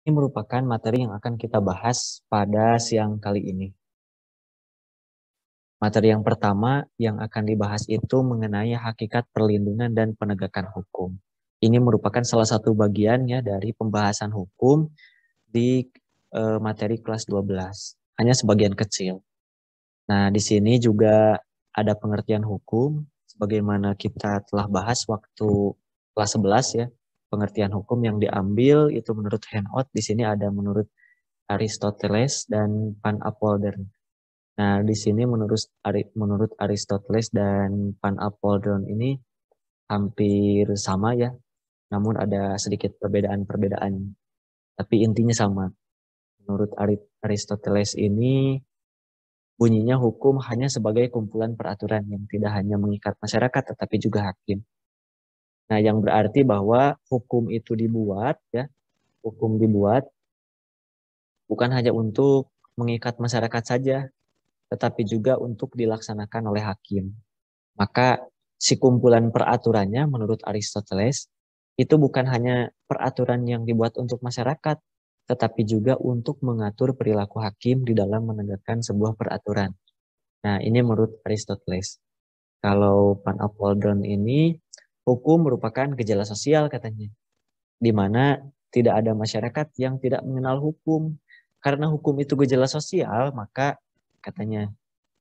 Ini merupakan materi yang akan kita bahas pada siang kali ini. Materi yang pertama yang akan dibahas itu mengenai hakikat perlindungan dan penegakan hukum. Ini merupakan salah satu bagian ya dari pembahasan hukum di materi kelas 12. Hanya sebagian kecil. Nah, di sini juga ada pengertian hukum sebagaimana kita telah bahas waktu kelas 11 ya. Pengertian hukum yang diambil itu menurut handout, di sini ada menurut Aristoteles dan Van Apeldoorn. Nah, di sini menurut Aristoteles dan Van Apeldoorn ini hampir sama ya, namun ada sedikit perbedaan-perbedaan. Tapi intinya sama. Menurut Aristoteles ini bunyinya hukum hanya sebagai kumpulan peraturan yang tidak hanya mengikat masyarakat tetapi juga hakim. Nah, yang berarti bahwa hukum itu dibuat ya, hukum dibuat bukan hanya untuk mengikat masyarakat saja, tetapi juga untuk dilaksanakan oleh hakim. Maka si kumpulan peraturannya menurut Aristoteles itu bukan hanya peraturan yang dibuat untuk masyarakat, tetapi juga untuk mengatur perilaku hakim di dalam menegakkan sebuah peraturan. Nah, ini menurut Aristoteles. Kalau Van Apeldoorn ini, hukum merupakan gejala sosial katanya, di mana tidak ada masyarakat yang tidak mengenal hukum. Karena hukum itu gejala sosial, maka katanya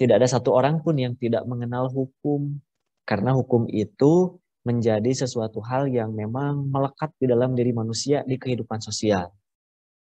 tidak ada satu orang pun yang tidak mengenal hukum. Karena hukum itu menjadi sesuatu hal yang memang melekat di dalam diri manusia di kehidupan sosial.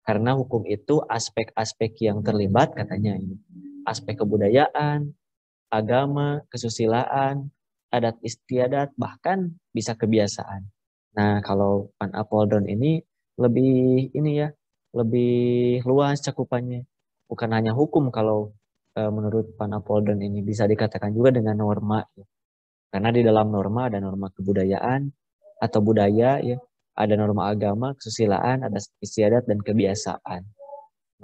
Karena hukum itu aspek-aspek yang terlibat katanya ini. Aspek kebudayaan, agama, kesusilaan, adat istiadat, bahkan bisa kebiasaan. Nah, kalau Van Apeldoorn ini lebih luas cakupannya. Bukan hanya hukum kalau menurut Van Apeldoorn ini bisa dikatakan juga dengan norma. Ya. Karena di dalam norma ada norma kebudayaan atau budaya, ya, ada norma agama, kesusilaan, ada istiadat dan kebiasaan.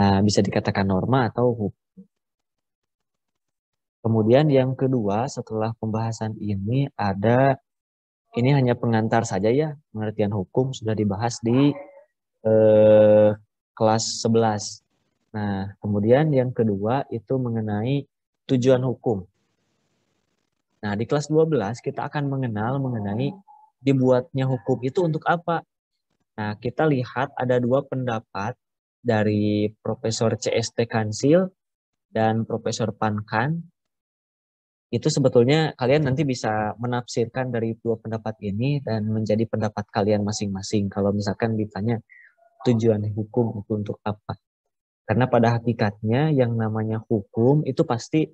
Nah, bisa dikatakan norma atau hukum. Kemudian yang kedua setelah pembahasan ini hanya pengantar saja ya, pengertian hukum sudah dibahas di kelas 11. Nah, kemudian yang kedua itu mengenai tujuan hukum. Nah, di kelas 12 kita akan mengenal mengenai dibuatnya hukum itu untuk apa. Nah, kita lihat ada dua pendapat dari Profesor C.S.T. Kansil dan Profesor Pankan. Itu sebetulnya kalian nanti bisa menafsirkan dari dua pendapat ini dan menjadi pendapat kalian masing-masing. Kalau misalkan ditanya tujuan hukum itu untuk apa. Karena pada hakikatnya yang namanya hukum itu pasti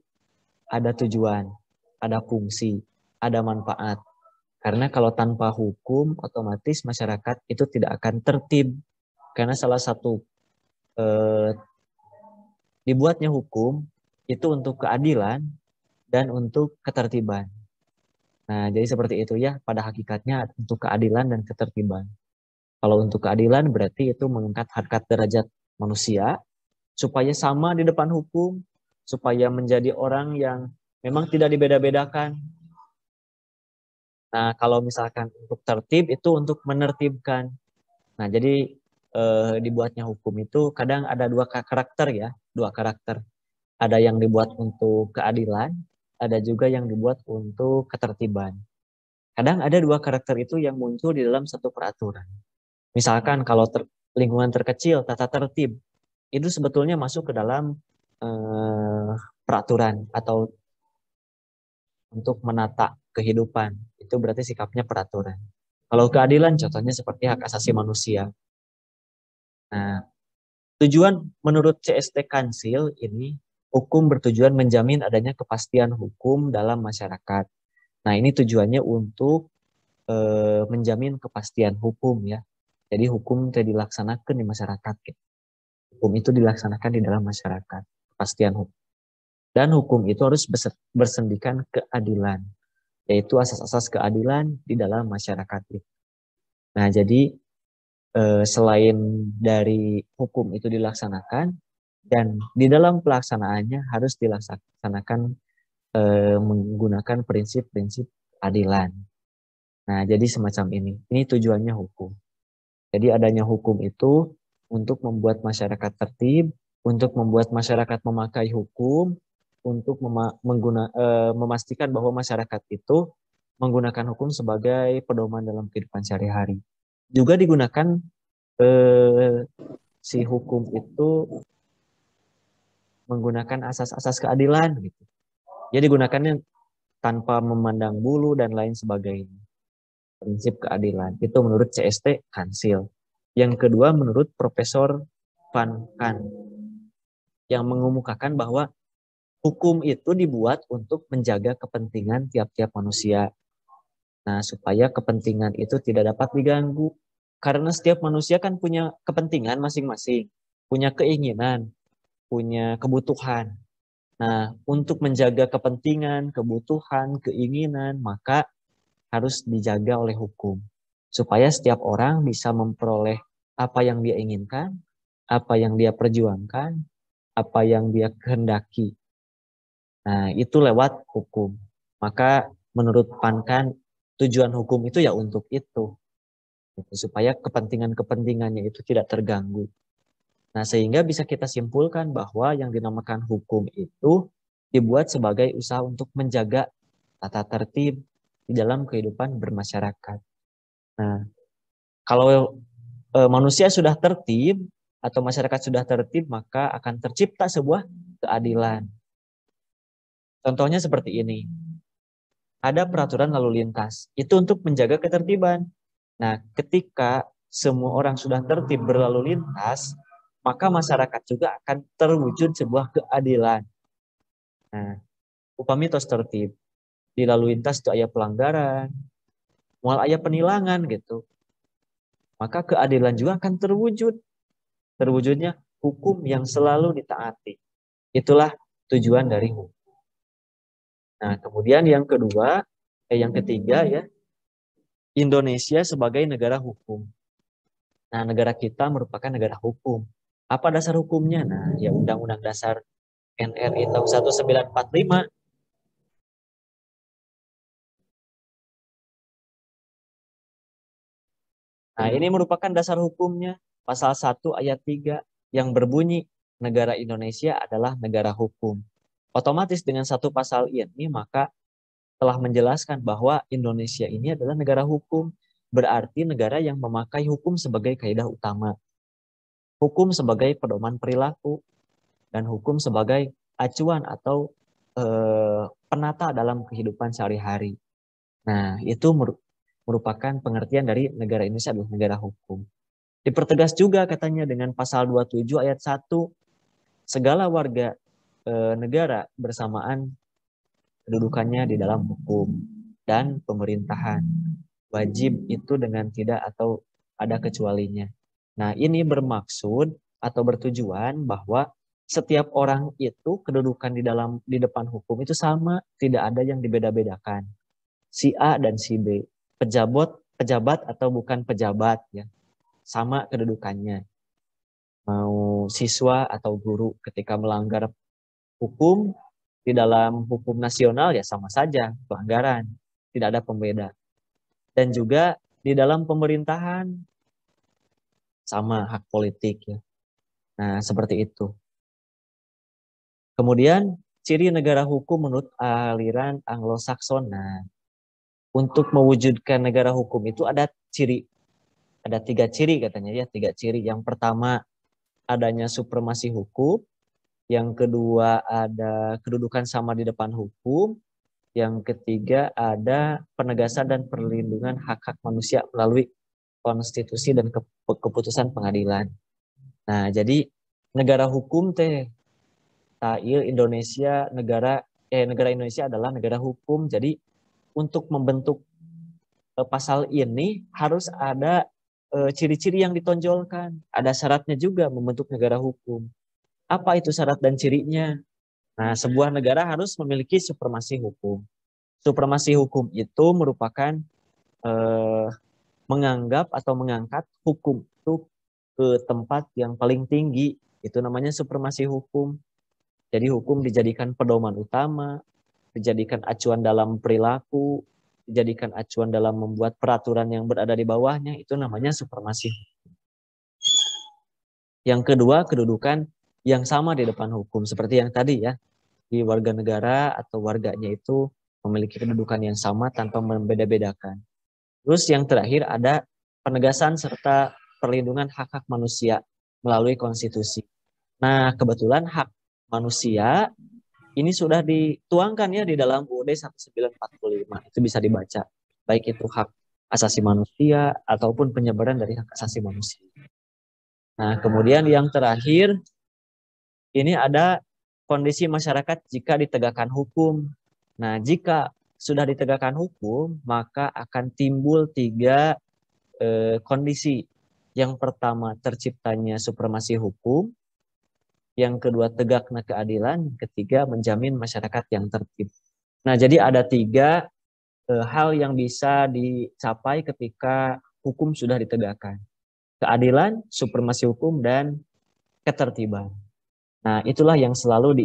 ada tujuan, ada fungsi, ada manfaat. Karena kalau tanpa hukum, otomatis masyarakat itu tidak akan tertib. Karena salah satu dibuatnya hukum itu untuk keadilan dan untuk ketertiban. Nah, jadi seperti itu ya, pada hakikatnya untuk keadilan dan ketertiban. Kalau untuk keadilan berarti itu mengangkat harkat derajat manusia, supaya sama di depan hukum, supaya menjadi orang yang memang tidak dibeda-bedakan. Nah, kalau misalkan untuk tertib itu untuk menertibkan. Nah, jadi dibuatnya hukum itu kadang ada dua karakter ya, dua karakter. Ada yang dibuat untuk keadilan, ada juga yang dibuat untuk ketertiban. Kadang ada dua karakter itu yang muncul di dalam satu peraturan. Misalkan kalau lingkungan terkecil, tata tertib, itu sebetulnya masuk ke dalam peraturan atau untuk menata kehidupan. Itu berarti sikapnya peraturan. Kalau keadilan contohnya seperti hak asasi manusia. Nah, tujuan menurut CST Kansil ini, hukum bertujuan menjamin adanya kepastian hukum dalam masyarakat. Nah, ini tujuannya untuk menjamin kepastian hukum ya. Jadi hukum itu dilaksanakan di masyarakat. Gitu. Hukum itu dilaksanakan di dalam masyarakat. Kepastian hukum. Dan hukum itu harus bersendikan keadilan. Yaitu asas-asas keadilan di dalam masyarakat. Nah, jadi selain dari hukum itu dilaksanakan, dan di dalam pelaksanaannya harus dilaksanakan menggunakan prinsip-prinsip keadilan. Nah, jadi semacam ini. Ini tujuannya hukum. Jadi adanya hukum itu untuk membuat masyarakat tertib, untuk membuat masyarakat memakai hukum, untuk memastikan bahwa masyarakat itu menggunakan hukum sebagai pedoman dalam kehidupan sehari-hari. Juga digunakan si hukum itu menggunakan asas-asas keadilan gitu. Jadi digunakannya tanpa memandang bulu dan lain sebagainya. Prinsip keadilan itu menurut CST Kansil. Yang kedua menurut Profesor Van Kan yang mengemukakan bahwa hukum itu dibuat untuk menjaga kepentingan tiap-tiap manusia. Nah, supaya kepentingan itu tidak dapat diganggu. Karena setiap manusia kan punya kepentingan masing-masing, punya keinginan, punya kebutuhan. Nah, untuk menjaga kepentingan, kebutuhan, keinginan, maka harus dijaga oleh hukum. Supaya setiap orang bisa memperoleh apa yang dia inginkan, apa yang dia perjuangkan, apa yang dia kehendaki. Nah, itu lewat hukum. Maka menurut Pankan, tujuan hukum itu ya untuk itu. Supaya kepentingan-kepentingannya itu tidak terganggu. Nah, sehingga bisa kita simpulkan bahwa yang dinamakan hukum itu dibuat sebagai usaha untuk menjaga tata tertib di dalam kehidupan bermasyarakat. Nah, kalau manusia sudah tertib atau masyarakat sudah tertib, maka akan tercipta sebuah keadilan. Contohnya seperti ini. Ada peraturan lalu lintas. Itu untuk menjaga ketertiban. Nah, ketika semua orang sudah tertib berlalu lintas, maka masyarakat juga akan terwujud sebuah keadilan. Nah, upami tos tertib. Di lalu lintas itu aya pelanggaran, mual aya penilangan gitu. Maka keadilan juga akan terwujud. Terwujudnya hukum yang selalu ditaati. Itulah tujuan dari hukum. Nah, kemudian yang ketiga ya, Indonesia sebagai negara hukum. Nah, negara kita merupakan negara hukum. Apa dasar hukumnya? Nah, ya Undang-Undang Dasar NRI tahun 1945. Nah, ini merupakan dasar hukumnya. Pasal 1 ayat 3 yang berbunyi, negara Indonesia adalah negara hukum. Otomatis dengan satu pasal ini, maka telah menjelaskan bahwa Indonesia ini adalah negara hukum. Berarti negara yang memakai hukum sebagai kaidah utama. Hukum sebagai pedoman perilaku. Dan hukum sebagai acuan atau penata dalam kehidupan sehari-hari. Nah, itu merupakan pengertian dari negara Indonesia adalah negara hukum. Dipertegas juga katanya dengan pasal 27 ayat 1, segala warga negara bersamaan kedudukannya di dalam hukum dan pemerintahan. Wajib itu dengan tidak atau ada kecualinya. Nah, ini bermaksud atau bertujuan bahwa setiap orang itu kedudukan di depan hukum itu sama, tidak ada yang dibeda-bedakan. Si A dan si B, pejabat atau bukan pejabat ya, sama kedudukannya. Mau siswa atau guru ketika melanggar hukum di dalam hukum nasional ya sama saja pelanggaran, tidak ada pembeda. Dan juga di dalam pemerintahan sama hak politik ya. Nah, seperti itu. Kemudian ciri negara hukum menurut aliran Anglo-Saxon. Nah, untuk mewujudkan negara hukum itu ada ciri, ada 3 ciri katanya ya, 3 ciri. Yang pertama adanya supremasi hukum, yang kedua ada kedudukan sama di depan hukum, yang ketiga ada penegasan dan perlindungan hak-hak manusia melalui konstitusi dan keputusan pengadilan. Nah, jadi negara hukum teh Indonesia negara Indonesia adalah negara hukum. Jadi untuk membentuk pasal ini harus ada ciri-ciri yang ditonjolkan. Ada syaratnya juga membentuk negara hukum. Apa itu syarat dan cirinya? Nah, sebuah negara harus memiliki supremasi hukum. Supremasi hukum itu merupakan menganggap atau mengangkat hukum itu ke tempat yang paling tinggi. Itu namanya supremasi hukum. Jadi hukum dijadikan pedoman utama, dijadikan acuan dalam perilaku, dijadikan acuan dalam membuat peraturan yang berada di bawahnya, itu namanya supremasi. Yang kedua, kedudukan yang sama di depan hukum. Seperti yang tadi ya, di warga negara atau warganya itu memiliki kedudukan yang sama tanpa membeda-bedakan. Terus yang terakhir ada penegasan serta perlindungan hak-hak manusia melalui konstitusi. Nah, kebetulan hak manusia ini sudah dituangkan ya di dalam UUD 1945. Itu bisa dibaca. Baik itu hak asasi manusia ataupun penyebaran dari hak asasi manusia. Nah, kemudian yang terakhir ini ada kondisi masyarakat jika ditegakkan hukum. Nah, jika sudah ditegakkan hukum, maka akan timbul tiga kondisi. Yang pertama, terciptanya supremasi hukum. Yang kedua, tegaknya keadilan. Ketiga, menjamin masyarakat yang tertib. Nah, jadi ada tiga hal yang bisa dicapai ketika hukum sudah ditegakkan. Keadilan, supremasi hukum, dan ketertiban. Nah, itulah yang selalu